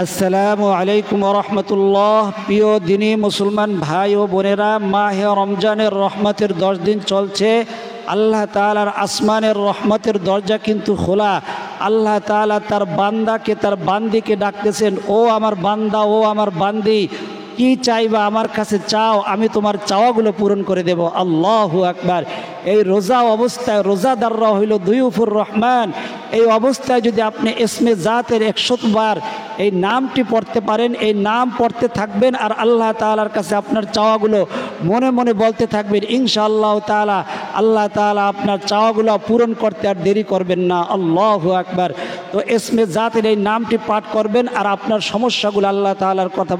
আসসালামু আলাইকুম রহমতুল্লাহ। প্রিয় দিনী মুসলমান ভাই ও বোনেরা, মাহে রমজানের রহমতের 10 দিন চলছে। আল্লাহ তাআলার আসমানের রহমতের দরজা কিন্তু খোলা। আল্লাহ তাআলা তার বান্দাকে, তার বান্দিকে ডাকতেছেন, ও আমার বান্দা, ও আমার বান্দি, কি চাইবা আমার কাছে চাও, আমি তোমার চাওয়াগুলো পূরণ করে দেব। আল্লাহু আকবার। এই রোজা অবস্থায় রোজাদাররা হইল দুইউফুর রহমান। এই অবস্থায় যদি আপনি ইসমে জাতের 100 বার এই নামটি পড়তে পারেন, এই নাম পড়তে থাকবেন আর আল্লাহ তাআলার কাছে আপনার চাওয়াগুলো মনে মনে বলতে থাকবেন, ইনশাআল্লাহ তাআলা আল্লাহ তাআলা আপনার চাওয়াগুলো পূরণ করতে আর দেরি করবেন না। আল্লাহু আকবার। তো ইসমে জাতের এই নামটি পাঠ করবেন আর আপনার সমস্যাগুলো আল্লাহ তাআলার কথা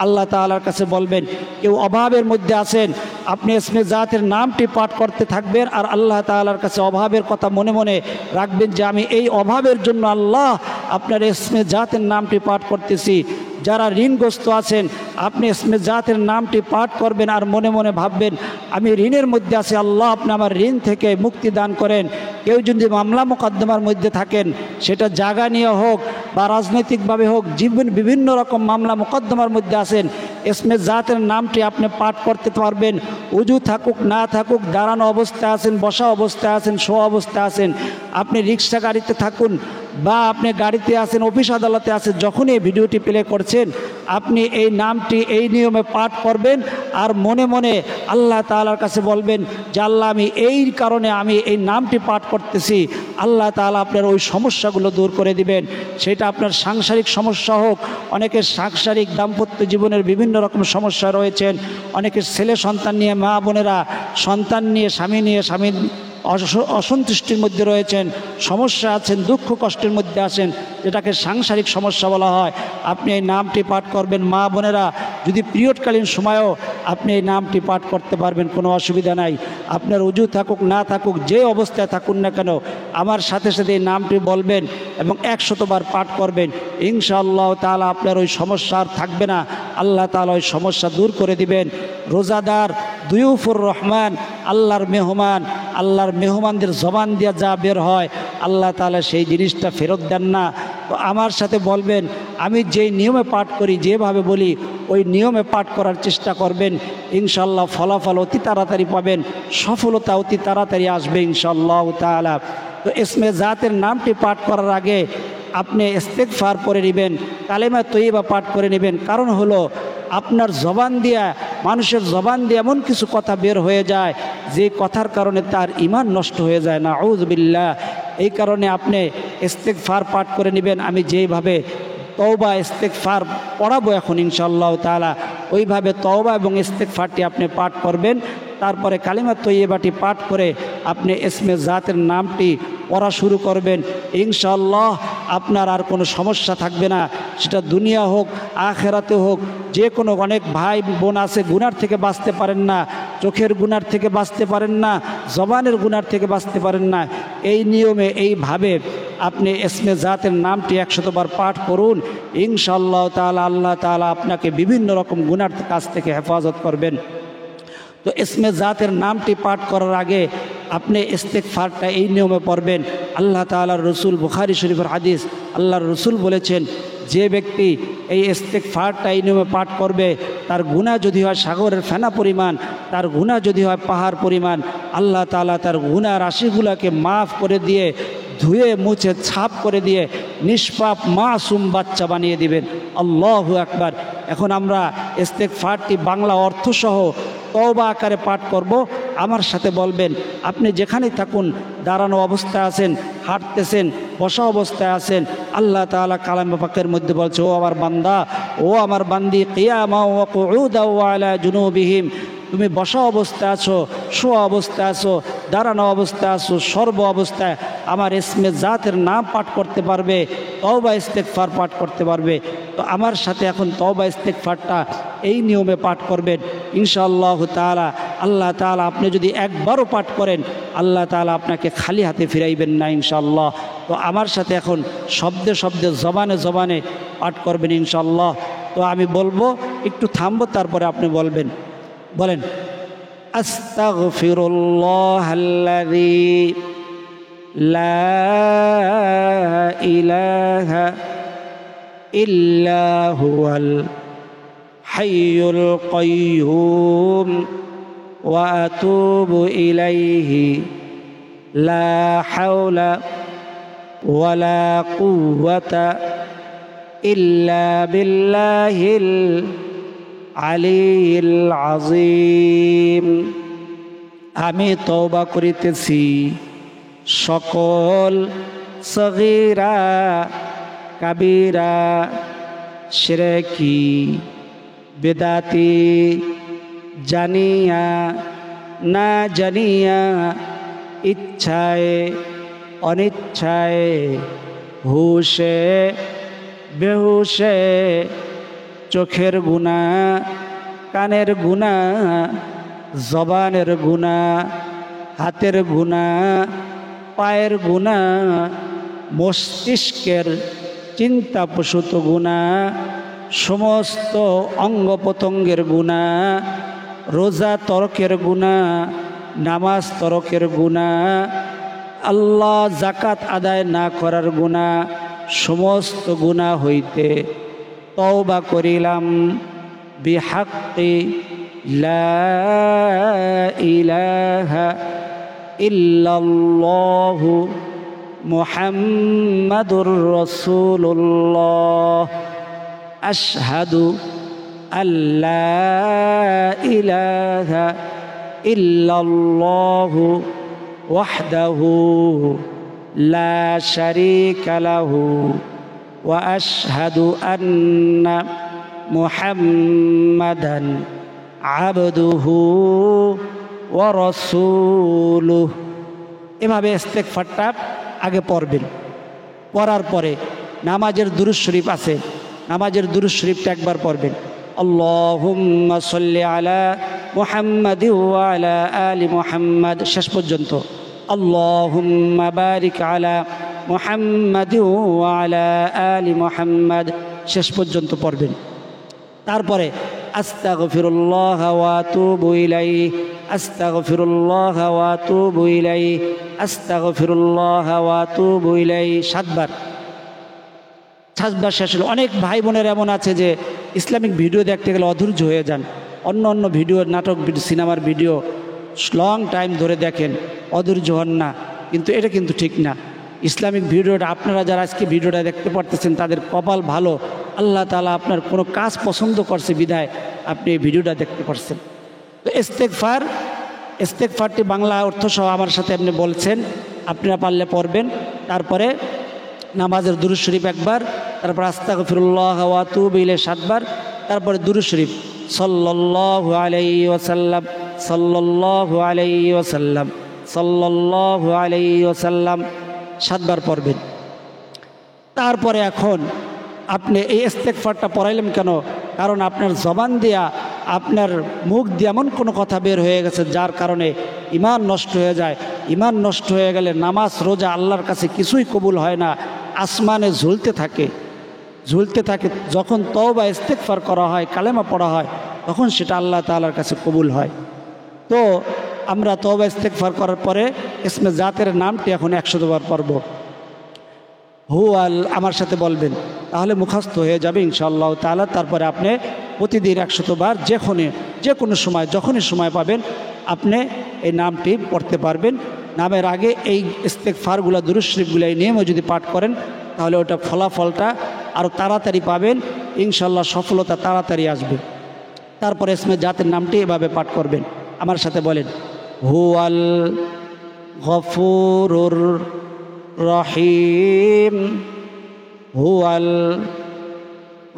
আল্লাহ তাআলার কাছে বলবেন। কেউ অভাবের মধ্যে আছেন, আপনি ইসমে জাতের নামটি পাঠ করতে থাকবেন আর আল্লাহ তাআলার কাছে অভাবের কথা মনে মনে রাখবেন যে আমি এই অভাবের জন্য আল্লাহ আপনার ইসমে জাতের নামটি পাঠ করতেছি। যারা ঋণগ্রস্ত আছেন, আপনি ইসমে জাতের নামটি পাঠ করবেন আর মনে মনে ভাববেন আমি ঋণের মধ্যে আছি, আল্লাহ আপনি আমার ঋণ থেকে মুক্তি দান করেন। কেউ যদি মামলা মোকদ্দমার মধ্যে থাকেন, সেটা জায়গা নিয়ে হোক বা রাজনৈতিকভাবে হোক, বিভিন্ন রকম মামলা মোকদ্দমার মধ্যে আছেন, ইসমে জাতের নামটি আপনি পাঠ করতে পারবেন। উজু থাকুক না থাকুক, দাঁড়ানো অবস্থায় আছেন, বসা অবস্থায় আছেন, শোয়া অবস্থায় আছেন, আপনি রিক্সা গাড়িতে থাকুন বা আপনি গাড়িতে আছেন, অফিস আদালতে আছেন, যখনই এই ভিডিওটি প্লে করছেন, আপনি এই নামটি এই নিয়মে পাঠ করবেন আর মনে মনে আল্লাহ তাআলার কাছে বলবেন যে আল্লাহ আমি এই কারণে আমি এই নামটি পাঠ করতেছি। আল্লাহ তাআলা আপনার ওই সমস্যাগুলো দূর করে দিবেন। সেটা আপনার সাংসারিক সমস্যা হোক, অনেকের সাংসারিক দাম্পত্য জীবনের বিভিন্ন রকম সমস্যা রয়েছেন, অনেকের ছেলে সন্তান নিয়ে, মা বোনেরা সন্তান নিয়ে, স্বামী অসন্তুষ্টির মধ্যে রয়েছেন, সমস্যা আছেন, দুঃখ কষ্টের মধ্যে আছেন, যেটাকে সাংসারিক সমস্যা বলা হয়। আপনি এই নামটি পাঠ করবেন। মা বোনেরা যদি পিরিয়ডকালীন সময়েও আপনি এই নামটি পাঠ করতে পারবেন, কোনো অসুবিধা নাই। আপনার উজু থাকুক না থাকুক, যে অবস্থায় থাকুন না কেন, আমার সাথে সাথে এই নামটি বলবেন এবং 100 বার পাঠ করবেন। ইনশাআল্লাহ তাআলা আপনার ওই সমস্যা আর থাকবে না। আল্লাহ তাআলা ওই সমস্যা দূর করে দিবেন। রোজাদার দুইউফুর রহমান, আল্লাহর মেহমান, আল্লাহর মেহমানদের জবান দিয়ে যা বের হয় আল্লাহ তাআলা সেই জিনিসটা ফেরত দেন না। তো আমার সাথে বলবেন, আমি যেই নিয়মে পাঠ করি, যেভাবে বলি ওই নিয়মে পাঠ করার চেষ্টা করবেন। ইনশাআল্লাহ ফলাফল অতি তাড়াতাড়ি পাবেন, সফলতা অতি তাড়াতাড়ি আসবে ইনশাআল্লাহ তাআলা। তো ইসমে জাতের নামটি পাঠ করার আগে আপনি ইস্তেগফার পড়ে নেবেন, কালেমা তয়্যিবা পাঠ করে নেবেন। কারণ হলো আপনার জবান দিয়া, মানুষের জবান দিয়ে এমন কিছু কথা বের হয়ে যায় যে কথার কারণে তার ঈমান নষ্ট হয়ে যায়, নাউযু বিল্লাহ। এই কারণে আপনি ইস্তেগফার পাঠ করে নেবেন। আমি যেইভাবে তওবা ইস্তেগফার পড়াবো এখন ইনশাআল্লাহ তাআলা, ওইভাবে তওবা এবং ইস্তেগফারটি আপনি পাঠ করবেন। তারপরে কালিমা তয়্যিবাটি পাঠ করে আপনি ইসমে জাতের নামটি পড়া শুরু করবেন। ইনশাআল্লাহ আপনার আর কোনো সমস্যা থাকবে না, সেটা দুনিয়া হোক আখেরাতে হোক। যে কোনো অনেক ভাই বোন আছে গুনার থেকে বাঁচতে পারেন না, চোখের গুনার থেকে বাঁচতে পারেন না, জবানের গুনার থেকে বাঁচতে পারেন না। এই নিয়মে এইভাবে আপনি ইসমে জাতের নামটি 100 বার পাঠ করুন। ইনশাআল্লাহ তাআলা আল্লাহ তাআলা আপনাকে বিভিন্ন রকম গুনার কাছ থেকে হেফাজত করবেন। তো ইসমে জাতের নামটি পাঠ করার আগে আপনি ইস্তেগফারটা এই নিয়মে পড়বেন। আল্লাহ তাআলার রসুল, বুখারী শরীফের হাদিস, আল্লাহর রসুল বলেছেন যে ব্যক্তি এই ইস্তেগফারটা এই নিয়মে পাঠ করবে, তার গুনাহ যদি হয় সাগরের ফেনা পরিমাণ, তার গুনাহ যদি হয় পাহাড় পরিমাণ, আল্লাহ তাআলা তার গুনাহ রাশিগুলোকে মাফ করে দিয়ে, ধুয়ে মুছে ছাপ করে দিয়ে নিষ্পাপ মাসুম বাচ্চা বানিয়ে দিবেন। আল্লাহু আকবার। এখন আমরা ইস্তেগফারটি বাংলা অর্থসহ তওবা আকারে পাঠ করব। আমার সাথে বলবেন, আপনি যেখানেই থাকুন, দাঁড়ানো অবস্থায় আছেন, হাঁটতেছেন, বসা অবস্থায় আছেন, আল্লাহ তাআলা কালামে পাকের মধ্যে বলছে, ও আমার বান্দা, ও আমার বান্দি, কিয়ামা ওয়া কুউদা ওয়া আলা জুনুবিহিম, তুমি বসা অবস্থায় আছো, শোয়া অবস্থায় আছো, দাঁড়ানো অবস্থায় আছো, সর্ব অবস্থায় আমার ইসমে জাতের নাম পাঠ করতে পারবে, তওবা ইস্তেগফার পাঠ করতে পারবে। তো আমার সাথে এখন তওবা ইস্তেগফারটা এই নিয়মে পাঠ করবেন ইনশাআল্লাহ তাআলা। আল্লাহ তাআলা আপনি যদি একবারও পাঠ করেন, আল্লাহ তাআলা আপনাকে খালি হাতে ফিরাইবেন না ইনশাআল্লাহ। তো আমার সাথে এখন শব্দে শব্দে, জবানে জবানে পাঠ করবেন ইনশাআল্লাহ। তো আমি বলবো, একটু থামবো, তারপরে আপনি বলবেন। বলেন, আস্তাগফিরুল্লাহাল্লাযী লা ইলাহা إلا هو الحي القيوم وأتوب إليه لا حول ولا قوة إلا بالله العلي العظيم আমি তওবা করিতেছি সকল সগীরা কাবীরা শিরকি বিদআতি জানিয়া না জানিয়া ইচ্ছায় অনিচ্ছায় হুশে বেহুশে চোখের গুনাহ কানের গুনাহ জবানের গুনাহ হাতের গুনাহ পায়ের গুনাহ মস্তিষ্কের চিন্তাপ্রসূত গুনাহ সমস্ত অঙ্গ প্রত্যঙ্গের গুনাহ রোজা তরকের গুনাহ নামাজ তরকের গুনাহ আল্লাহ যাকাত আদায় না করার গুনাহ সমস্ত গুনাহ হইতে তওবা করিলাম বিহাক্কি লা ইলাহা ইল্লাল্লাহু মুহাম্মাদুর রাসূলুল্লাহ আশহাদু আল্লা ইলাহা ইল্লাল্লাহু ওয়াহদাহু লা শারীকা লাহু ওয়া আশহাদু আন্না মুহাম্মাদান আবদুহু ওয়া রাসূলুহু। এভাবে ইস্তেগফারটা আগে পড়বেন। পড়ার পরে নামাজের দুরূদ শরীফ আছে, নামাজের দুরূদ শরীফটা একবার পড়বেন। আল্লাহুম্মা সাল্লি আলা মুহাম্মাদি ওয়া আলা আলি মুহাম্মাদ শেষ পর্যন্ত। আল্লাহুম্মা বারিক আলা মুহাম্মাদি ওয়া আলা আলি মুহাম্মাদ শেষ পর্যন্ত পড়বেন। তারপরে আস্তাগফিরুল্লাহ ওয়া আতুবু ইলাইহি আস্তাগফিরুল্লাহ ওয়া আতুবু ইলাইহি আস্তাগফিরুল্লাহ ওয়া আতুবু ইলাইহি সাতবার শেষ হলো। অনেক ভাই বোনের এমন আছে যে ইসলামিক ভিডিও দেখতে গেলে অধৈর্য হয়ে যান, অন্য অন্য ভিডিও নাটক সিনেমার ভিডিও লং টাইম ধরে দেখেন, অধৈর্য হন না, কিন্তু এটা কিন্তু ঠিক না। ইসলামিক ভিডিওটা আপনারা যারা আজকে ভিডিওটা দেখতে পারতেছেন তাদের কপাল ভালো, আল্লাহ তাআলা আপনার কোনো কাজ পছন্দ করছে বিধায় আপনি এই ভিডিওটা দেখতে পারছেন। তো ইস্তেগফারটি বাংলা অর্থ সহ আমার সাথে আপনি বলছেন, আপনারা পারলে পড়বেন। তারপরে নামাজের দুরূদ শরীফ একবার, তারপর আস্তাগফিরুল্লাহ ওয়া আতুবু ইলাইহি সাতবার, তারপরে দুরূদ শরীফ সাল্লাল্লাহু আলাইহি ওয়াসাল্লাম সাল্লাল্লাহু আলাইহি ওয়াসাল্লাম সাল্লাল্লাহু আলাইহি ওয়াসাল্লাম সাতবার পড়বেন। তারপরে এখন আপনি এই ইস্তেগফারটা পড়াইলেন কেন? কারণ আপনার জবান দিয়া আপনার মুখ দিয়ে এমন কোনো কথা বের হয়ে গেছে যার কারণে ঈমান নষ্ট হয়ে যায়। ঈমান নষ্ট হয়ে গেলে নামাজ রোজা আল্লাহর কাছে কিছুই কবুল হয় না, আসমানে ঝুলতে থাকে। যখন তওবা ইস্তেগফার করা হয়, কালেমা পড়া হয়, তখন সেটা আল্লাহ তাআলার কাছে কবুল হয়। তো আমরা তওবা ইস্তেগফার করার পরে ইসমে জাতের নামটি এখন 100 বার পড়ব। হুয়াল আমার সাথে বলবেন, তাহলে মুখস্থ হয়ে যাবে ইনশাআল্লাহ তাআলা। তারপরে আপনি প্রতিদিন 100 বার যে কোনো সময় যখনই সময় পাবেন আপনি এই নামটি পড়তে পারবেন। নামের আগে এই ইস্তেগফারগুলো দুরূদ শরীফগুলো এই নিয়মে যদি পাঠ করেন তাহলে ওটা ফলাফলটা আরও তাড়াতাড়ি পাবেন ইনশাআল্লাহ, সফলতা তাড়াতাড়ি আসবে। তারপরে ইসমে জাতের নামটি এভাবে পাঠ করবেন। আমার সাথে বলেন, হুয়াল গফুরুর রহিম হুয়াল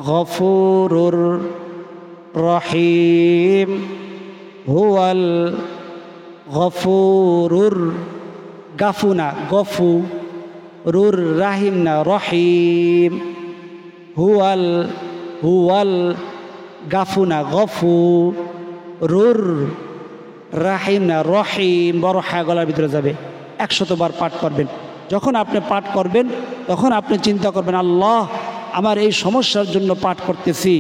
গফুরুর রহিম হুয়াল গফুরুর গাফুনা গফুরুর রাহিম না রহিম হুয়াল গাফুনা গফুরুর রাহিম না রহিম, বড় হ্যাঁ গলার ভিতরে যাবে। 100 বার পাঠ করবেন। যখন আপনি পাঠ করবেন তখন আপনি চিন্তা করবেন, আল্লাহ আমার এই সমস্যার জন্য পাঠ করতেছি,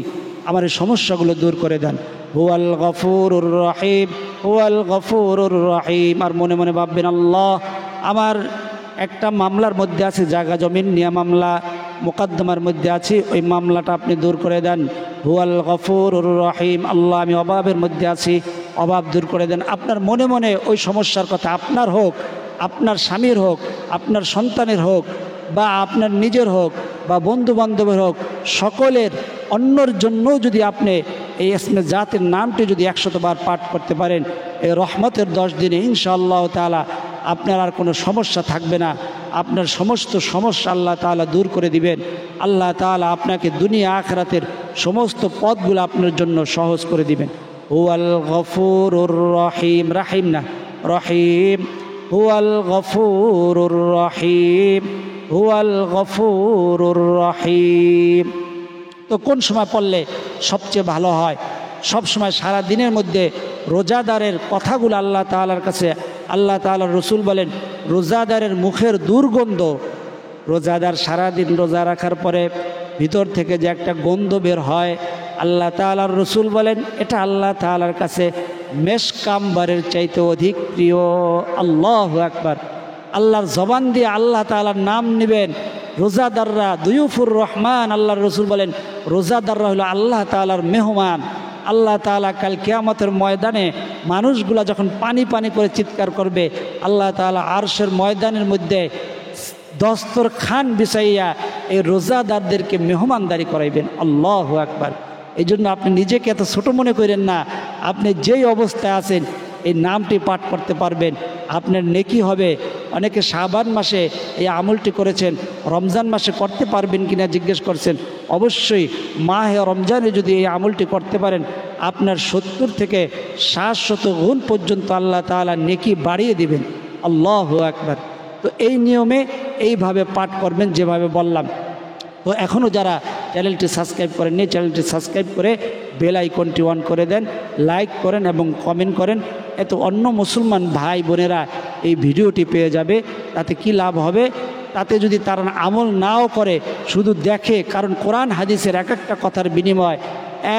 আমার এই সমস্যাগুলো দূর করে দেন। হুয়াল গফুরুর রহিম হুয়াল গফুরুর রহিম। আর মনে মনে ভাববেন, আল্লাহ আমার একটা মামলার মধ্যে আছে, জায়গা জমিন নিয়ে মামলা, মুকদ্দমার মধ্যে আছি, ওই মামলাটা আপনি দূর করে দেন। হুয়াল গফুরুর রহিম, আল্লাহ আমি অভাবের মধ্যে আছি, অভাব দূর করে দেন। আপনার মনে মনে ওই সমস্যার কথা, আপনার হোক, আপনার স্বামীর হোক, আপনার সন্তানের হোক, বা আপনার নিজের হোক, বা বন্ধু বান্ধবের হোক, সকলের অন্যর জন্য যদি আপনি এই ইসমে জাতের নামটি যদি 100 বার পাঠ করতে পারেন, এই রহমতের 10 দিনে ইনশাআল্লাহ তাআলা আপনার আর কোনো সমস্যা থাকবে না। আপনার সমস্ত সমস্যা আল্লাহ তাআলা দূর করে দিবেন। আল্লাহ তাআলা আপনাকে দুনিয়া আখিরাতের সমস্ত পথগুলো আপনার জন্য সহজ করে দিবেন। হুয়াল গফুরুর রহিম, রাহিম না, রহিম। হুয়াল গফুরুর রহিম, হুয়াল গফুরুর রহিম। তো কোন সময় পড়লে সবচেয়ে ভালো হয়? সব সময়, সারা দিনের মধ্যে রোজাদারের কথাগুলো আল্লাহ তাআলার কাছে, আল্লাহ তাআলার রসুল বলেন রোজাদারের মুখের দুর্গন্ধ, রোজাদার সারাদিন রোজা রাখার পরে ভিতর থেকে যে একটা গন্ধ বের হয়, আল্লাহ তাআলার রসুল বলেন এটা আল্লাহ তাআলার কাছে মেশকাম্বারের চাইতে অধিক প্রিয়। আল্লাহু আকবার। আল্লাহর জবান দিয়ে আল্লাহ তাআলার নাম নেবেন। রোজাদাররা দুয়ুফুর রহমান, আল্লাহর রসুল বলেন রোজাদাররা হলো আল্লাহ তাআলার মেহমান। আল্লাহ তাআলা কাল কিয়ামতের ময়দানে মানুষগুলা যখন পানি পানি করে চিৎকার করবে, আল্লাহ তাআলা আরশের ময়দানের মধ্যে দস্তরখান বিছাইয়া এই রোজাদারদেরকে মেহমানদারি করাইবেন। আল্লাহু আকবার। এই জন্য আপনি নিজেকে এত ছোট মনে করেন না। আপনি যেই অবস্থায় আছেন এই নামটি পাঠ করতে পারবেন, আপনার নেকি হবে। অনেকে শাবান মাসে এই আমলটি করেছেন, রমজান মাসে করতে পারবেন কিনা জিজ্ঞেস করছেন। অবশ্যই মাহে রমজানে যদি এই আমলটি করতে পারেন, আপনার 70 থেকে 700 গুণ পর্যন্ত আল্লাহ তাআলা নেকি বাড়িয়ে দিবেন। আল্লাহু আকবার। তো এই নিয়মে এইভাবে পাঠ করবেন যেভাবে বললাম। তো এখনও যারা চ্যানেলটি সাবস্ক্রাইব করেননি, চ্যানেলটি সাবস্ক্রাইব করে বেল আইকনটি অন করে দেন, লাইক করেন এবং কমেন্ট করেন। এত অন্য মুসলমান ভাই বোনেরা এই ভিডিওটি পেয়ে যাবে। তাতে কি লাভ হবে? তাতে যদি তারা আমল নাও করে, শুধু দেখে, কারণ কোরআন হাদিসের এক একটা কথার বিনিময়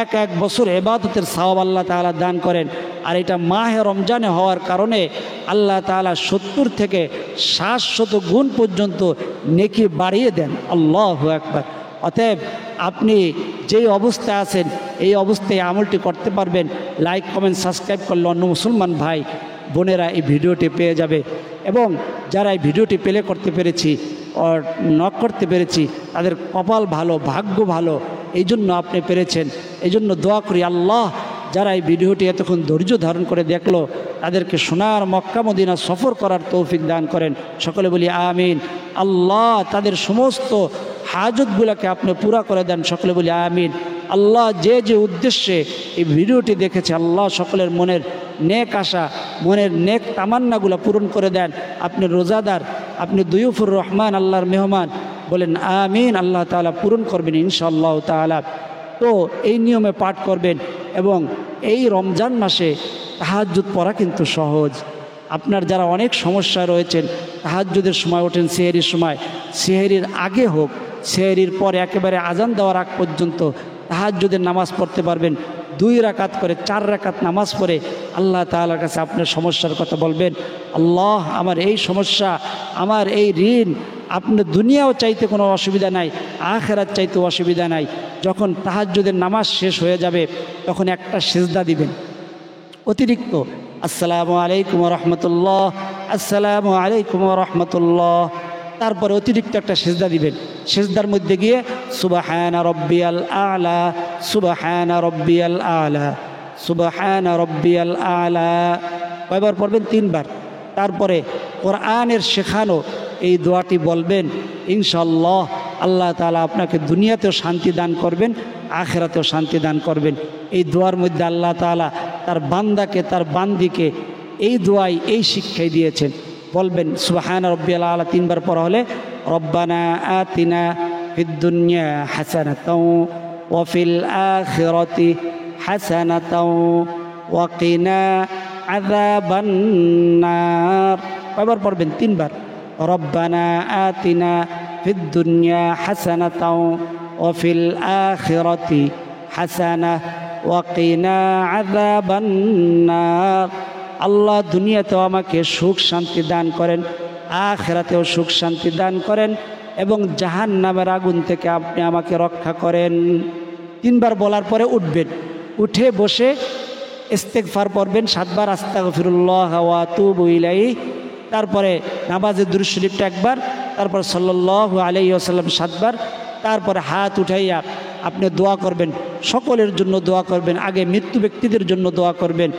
এক বছর ইবাদতের সওয়াব আল্লাহ তাআলা দান করেন। আর এটা মাহে রমজানে হওয়ার কারণে আল্লাহ তাআলা 70 থেকে 700 গুণ পর্যন্ত নেকি বাড়িয়ে দেন। আল্লাহু আকবার। অতএব আপনি যেই অবস্থায় আছেন এই অবস্থায় আমলটি করতে পারবেন। লাইক কমেন্ট সাবস্ক্রাইব করলে অন্য মুসলমান ভাই বোনেরা এই ভিডিওটি পেয়ে যাবে। এবং যারা এই ভিডিওটি প্লে করতে পেরেছি আর নক করতে পেরেছি, তাদের কপাল ভালো, ভাগ্য ভালো, এই জন্য আপনি পেরেছেন। এই জন্য দোয়া করি আল্লাহ যারা এই ভিডিওটি এতক্ষণ ধৈর্য ধারণ করে দেখলো, তাদেরকে সোনার মক্কা মদিনা সফর করার তৌফিক দান করেন। সকলে বলি আমিন। আল্লাহ তাদের সমস্ত হাজতগুলোকে আপনি পুরা করে দেন। সকলে বলি আমিন। আল্লাহ যে যে উদ্দেশ্যে এই ভিডিওটি দেখেছে, আল্লাহ সকলের মনের নেক আশা, মনের নেক তামান্নাগুলো পূরণ করে দেন। আপনি রোজাদার, আপনি দুয়ুফুর রহমান, আল্লাহর মেহমান, বলেন আমিন। আল্লাহ তাআলা পূরণ করবেন ইনশাআল্লাহ তাআলা। তো এই নিয়মে পাঠ করবেন। এবং এই রমজান মাসে তাহাজ্জুদ পড়া কিন্তু সহজ। আপনার যারা অনেক সমস্যা রয়েছেন, তাহাজ্জুদের সময় ওঠেন সেহরির সময়, সেহরির আগে হোক, সেহরির পর একেবারে আজান দেওয়ার আগ পর্যন্ত তাহাজ্জুদের নামাজ পড়তে পারবেন। 2 রাকাত করে 4 রাকাত নামাজ পড়ে আল্লাহ তাআলার কাছে আপনার সমস্যার কথা বলবেন। আল্লাহ আমার এই সমস্যা, আমার এই ঋণ, আপনার দুনিয়াও চাইতে কোনো অসুবিধা নাই, আখিরাত চাইতেও অসুবিধা নাই। যখন তাহাজ্জুদের নামাজ শেষ হয়ে যাবে তখন একটা সিজদা দিবেন অতিরিক্ত, আসসালামু আলাইকুম ওয়া রাহমাতুল্লাহ, আসসালামু আলাইকুম ওয়া রাহমাতুল্লাহ। তারপরে অতিরিক্ত একটা সিজদা দিবেন। সিজদার মধ্যে গিয়ে সুবহানা রব্বিয়াল আলা, সুবহানা রব্বিয়াল আলা, সুবহানা রব্বিয়াল আলা। কয়বার পড়বেন? 3 বার। তারপরে কোরআনের শেখানো এই দোয়াটি বলবেন। ইনশাআল্লাহ আল্লাহ তাআলা আপনাকে দুনিয়াতেও শান্তি দান করবেন, আখিরাতেও শান্তি দান করবেন। এই দোয়ার মধ্যে আল্লাহ তাআলা তার বান্দাকে, তার বান্দিকে এই দোয়াই, এই শিক্ষাই দিয়েছেন। বলবেন সুবহানা রব্বিয়াল আলা 3 বার পড়া হলে রব্বানা আতিনা ফিদ দুনিয়া হাসানাতাও ওয়া ফিল আখিরাতি হাসানাতাও ওয়া কিনা আযাবান নার। কয়বার পড়বেন? 3 বার। রব্বানা আতিনা ফিদ দুনিয়া হাসানাতাও ওয়া ফিল আখিরাতি হাসানা ওয়া কিনা আযাবান নার। আল্লাহ দুনিয়াতেও আমাকে সুখ শান্তি দান করেন, আখিরাতেও সুখ শান্তি দান করেন, এবং জাহান্নামের আগুন থেকে আপনি আমাকে রক্ষা করেন। 3 বার বলার পরে উঠবেন, উঠে বসে ইস্তেগফার পড়বেন 7 বার, আস্তাগফিরুল্লাহ ওয়া আতুবু ইলাইহি। তারপরে নামাজের দুরূদ শরীফটা 1 বার, তারপর সাল্লাল্লাহু আলাইহি ওয়াসাল্লাম 7 বার। তারপরে হাত উঠাইয়া আপনি দোয়া করবেন, সকলের জন্য দোয়া করবেন। আগে মৃত্যু ব্যক্তিদের জন্য দোয়া করবেন,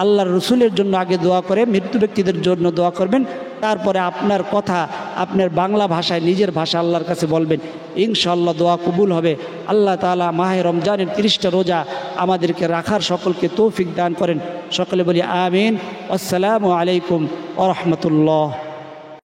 আল্লাহর রসুলের জন্য আগে দোয়া করে মৃত্যু ব্যক্তিদের জন্য দোয়া করবেন। তারপরে আপনার কথা আপনার বাংলা ভাষায় নিজের ভাষা আল্লাহর কাছে বলবেন, ইনশাআল্লাহ দোয়া কবুল হবে। আল্লাহ তাআলা মাহে রমজানের 30টা রোজা আমাদেরকে রাখার সকলকে তৌফিক দান করেন। সকলে বলি আমিন। আসসালামু আলাইকুম ওয়া রাহমাতুল্লাহ।